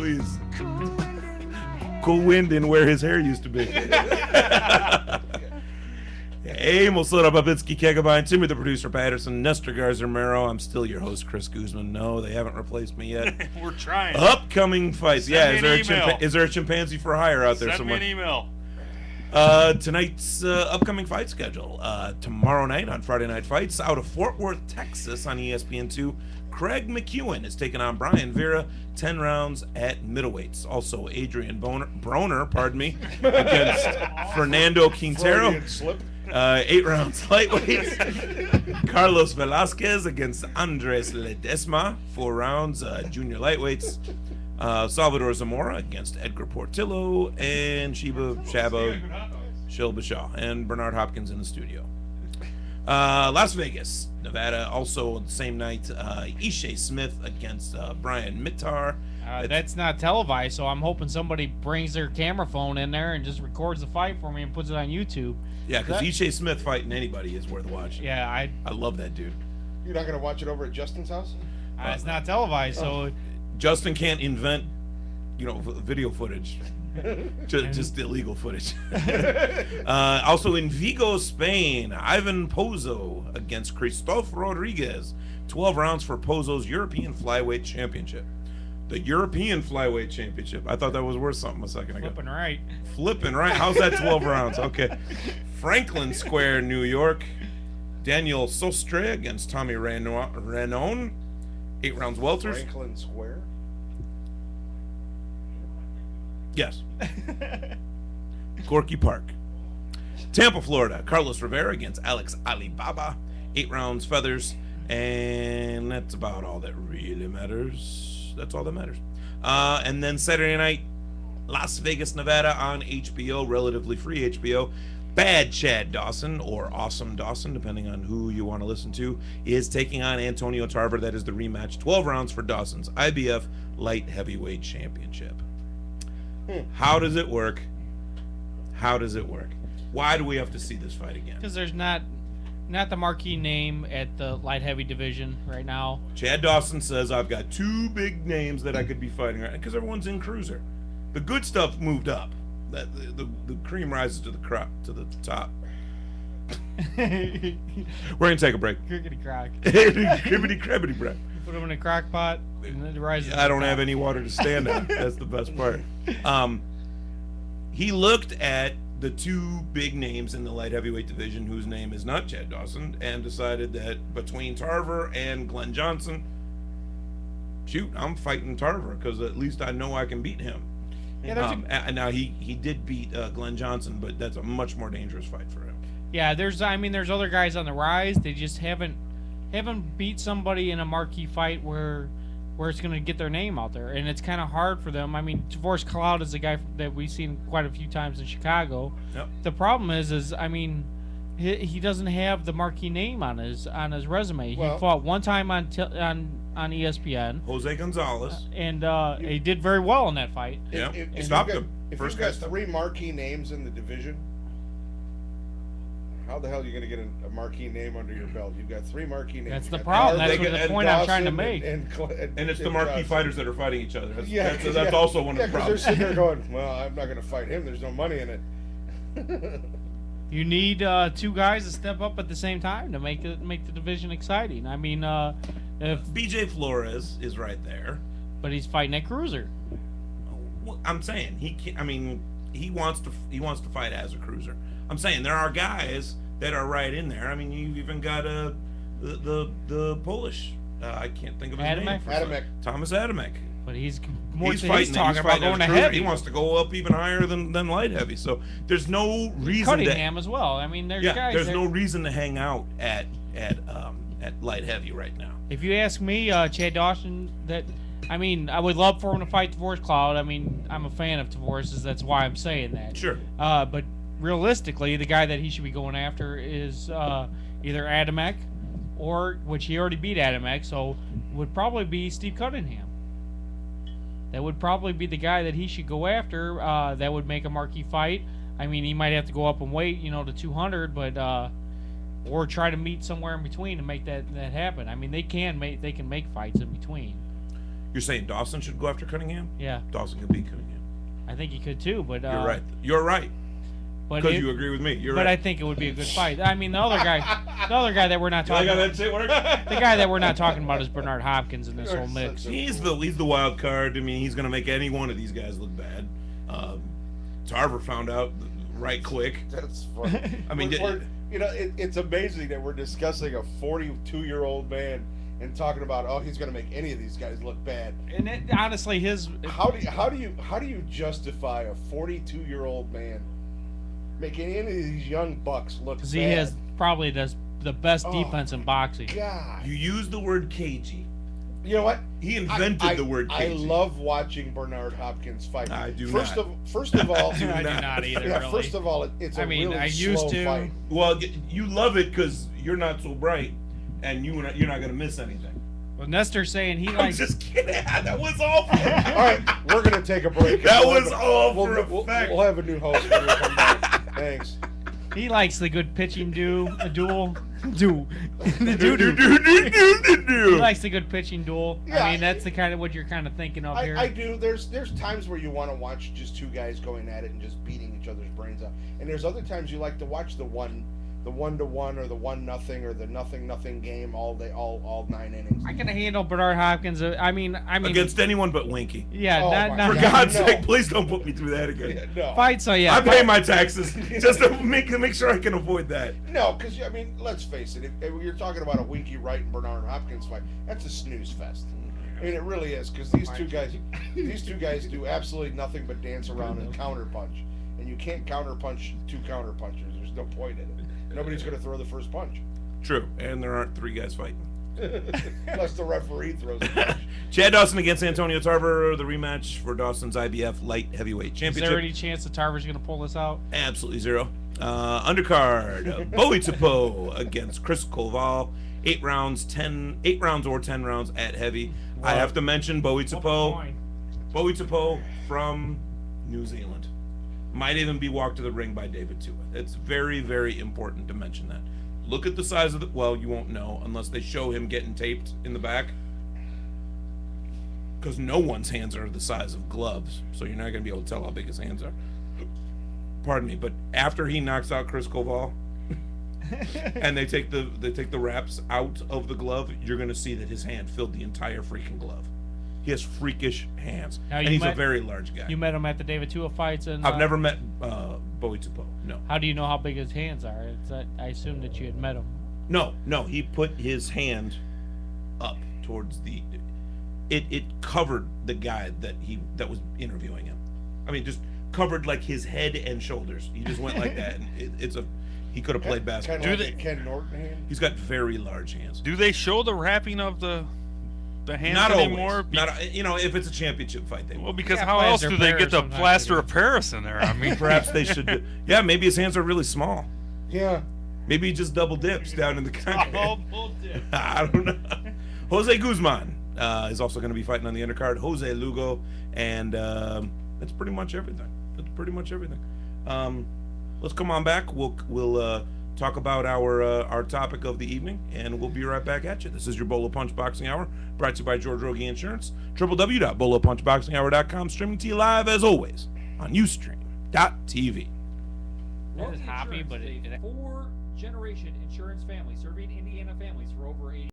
Please. Cool wind in where his hair used to be. Emil Soda, Babitsky, Kegabine, Timmy the producer, Patterson, Nestor Garza-Mero. I'm still your host, Chris Guzman. No, they haven't replaced me yet. We're trying. Upcoming fights. Send Is there a chimpanzee for hire out there somewhere? Send me an email. Tonight's upcoming fight schedule. Tomorrow night on Friday Night Fights out of Fort Worth, Texas on ESPN2. Craig McEwen is taking on Brian Vera, 10 rounds at middleweights. Also, Adrian Broner, against Fernando Quintero. 8 rounds lightweights. Carlos Velasquez against Andres Ledesma. 4 rounds junior lightweights. Salvador Zamora against Edgar Portillo and Shaba Shilbashaw and Bernard Hopkins in the studio. Las Vegas, Nevada, also on the same night, Ishe Smith against Brian Mittar. That's not televised, so I'm hoping somebody brings their camera phone in there and just records the fight for me and puts it on YouTube. Yeah, because Ishe Smith fighting anybody is worth watching. Yeah, I love that dude. You're not going to watch it over at Justin's house? It's not televised, so... Justin can't invent, video footage. Just illegal footage. Also in Vigo, Spain, Ivan Pozo against Christophe Rodriguez. 12 rounds for Pozo's European Flyweight Championship. The European Flyweight Championship. I thought that was worth something a second ago. Flipping right. How's that 12 rounds? Okay. Franklin Square, New York. Daniel Sostre against Tommy Ranon. 8 rounds welters. Franklin Square? Yes. Gorky Park. Tampa, Florida. Carlos Rivera against Alex Alibaba. 8 rounds feathers. And that's about all that really matters. That's all that matters. And then Saturday night, Las Vegas, Nevada on HBO, relatively free HBO. Bad Chad Dawson, or Awesome Dawson, depending on who you want to listen to, is taking on Antonio Tarver. That is the rematch. 12 rounds for Dawson's IBF Light Heavyweight Championship. How does it work? How does it work? Why do we have to see this fight again? Because there's not the marquee name at the light heavy division right now. Chad Dawson says, I've got 2 big names that I could be fighting right now, because everyone's in cruiser. The good stuff moved up. The cream rises to the top. We're gonna take a break. Crickety crock. Cribbity crabbity break. Put them in a crock pot and then it rises. I don't have any water to stand on. That's the best part. He looked at the 2 big names in the light heavyweight division, whose name is not Chad Dawson, and decided that between Tarver and Glenn Johnson, shoot, I'm fighting Tarver because at least I know I can beat him. Yeah, now he did beat Glenn Johnson, but that's a much more dangerous fight for him. Yeah, there's other guys on the rise. They just haven't beat somebody in a marquee fight where it's going to get their name out there, and it's kind of hard for them. I mean, Tavoris Cloud is a guy that we've seen quite a few times in Chicago. Yep. The problem is he doesn't have the marquee name on his resume. He fought one time on ESPN. Jose Gonzalez. And he did very well in that fight. Yeah, he stopped him. If you've got 3 marquee names in the division, how the hell are you going to get a marquee name under your belt? You've got 3 marquee names. That's the problem. That's the point I'm trying to make. And it's the marquee fighters that are fighting each other. That's also one of the problems. They're sitting there going, well, I'm not going to fight him. There's no money in it. You need 2 guys to step up at the same time to make the division exciting. I mean, if BJ Flores is right there, but he's fighting at cruiser. Well, I'm saying he can't. I mean, he wants to fight as a cruiser. I'm saying there are guys that are right in there. I mean, you've even got the Polish. I can't think of his name. Thomas Adamek. But he's fighting about going to heavy. He wants to go up even higher than light heavy. So there's no reason. Cunningham as well. I mean, there's guys. There's no reason to hang out at light heavy right now. If you ask me, Chad Dawson, I would love for him to fight Tavoris Cloud. I mean, I'm a fan of Tavoris. That's why I'm saying that. Sure. But realistically, the guy that he should be going after is either Adamek, which he already beat Adamek, so would probably be Steve Cunningham. That would probably be the guy that he should go after. That would make a marquee fight. I mean, he might have to go up in weight, to 200, but or try to meet somewhere in between to make that happen. I mean, they can make fights in between. You're saying Dawson should go after Cunningham? Yeah, Dawson could beat Cunningham. I think he could too. But You're right. You're right. But Because you agree with me. You're but right. I think it would be a good fight. I mean, the other guy that we're not You like talking how about, that shit works? the guy that we're not talking about is Bernard Hopkins in this You're whole mix. such a- He's the wild card. I mean, he's gonna make any one of these guys look bad. Tarver found out right quick. That's funny. I mean, it's amazing that we're discussing a 42-year-old man and talking about, oh, he's going to make any of these guys look bad. And honestly, How do you justify a 42-year-old man making any of these young bucks look bad? because he has probably the best Oh, defense in boxing. God. you use the word cagey. You know what? He invented the word I cagey. love watching Bernard Hopkins fight. I do First not. First of all, I do not either. yeah. Really. First of all, it's a really I slow used to. fight. Well, you love it because you're not so bright, and you're not gonna miss anything. Well, Nestor's saying he I'm likes. just kidding. That was all. All right, we're gonna take a break. That We'll was have all we'll, for we'll, effect. we'll have a new host when we come back. Thanks. He likes the good pitching duel. The Do, doo do, doo. do, do, do, do, He do. likes the good pitching duel. Yeah, I mean, that's the kind of what you're kind of thinking of here. I do. There's times where you want to watch just two guys going at it and just beating each other's brains out, and there's other times you like to watch the 1-1 or the 1-0 or the 0-0 game all day, all 9 innings. I can handle Bernard Hopkins. I mean, Against anyone but Winky. yeah, Oh not, my not For God, God's no. sake, please don't put me through that again. Yeah, no, fight. So yeah, I pay my taxes just to make sure I can avoid that. no, because I mean, let's face it. If you're talking about a Winky Wright and Bernard Hopkins fight, that's a snooze fest. I mean, it really is, because these two guys do absolutely nothing but dance around and counterpunch, and you can't counterpunch two counterpunchers. There's no point in it. Nobody's going to throw the first punch, True, and there aren't 3 guys fighting. unless the referee throws the punch. Chad Dawson against Antonio Tarver, the rematch for Dawson's IBF light heavyweight is championship. there any chance that Tarver's going to pull this out? Absolutely zero. Undercard, Bowie Tapo against Chris Koval. 8 rounds or 10 rounds at heavy. I have to mention Bowie Tapo. Bowie Tapo from New Zealand. Might even be walked to the ring by David Tua. It's very, very important to mention that. Look at the size of the... Well, you won't know unless they show him getting taped in the back. Because no one's hands are the size of gloves. So you're not going to be able to tell how big his hands are. Pardon me, but after he knocks out Chris Koval... and they take the wraps out of the glove, you're going to see that his hand filled the entire freaking glove. He has freakish hands, Now, and he's a very large guy. You met him at the David Tua fights, and I've never met Bowie Tapo. No, How do you know how big his hands are? I assume that you had met him. no. He put his hand up towards the. It covered the guy that was interviewing him. I mean, just covered like his head and shoulders. He just went like that. And he could have played basketball. Kind of like a Ken Norton hand. He's got very large hands. Do they show the wrapping of the hands Not anymore? always. Not if it's a championship fight, they Well, will. because Yeah, how else plaster do they Paris get the sometimes plaster they of Paris in there? I mean, Perhaps they should. Yeah, maybe his hands are really small. Yeah. Maybe he just double dips down in the concrete. Double dip. I don't know. Jose Guzman is also going to be fighting on the undercard. Jose Lugo, and that's pretty much everything. Let's come on back. We'll talk about our topic of the evening, and we'll be right back at you. This is your Bolo Punch Boxing Hour, brought to you by George Rogie Insurance. www.bolopunchboxinghour.com, streaming to you live as always on Ustream.tv. That is happy, but it 4-generation insurance family serving Indiana families for over 80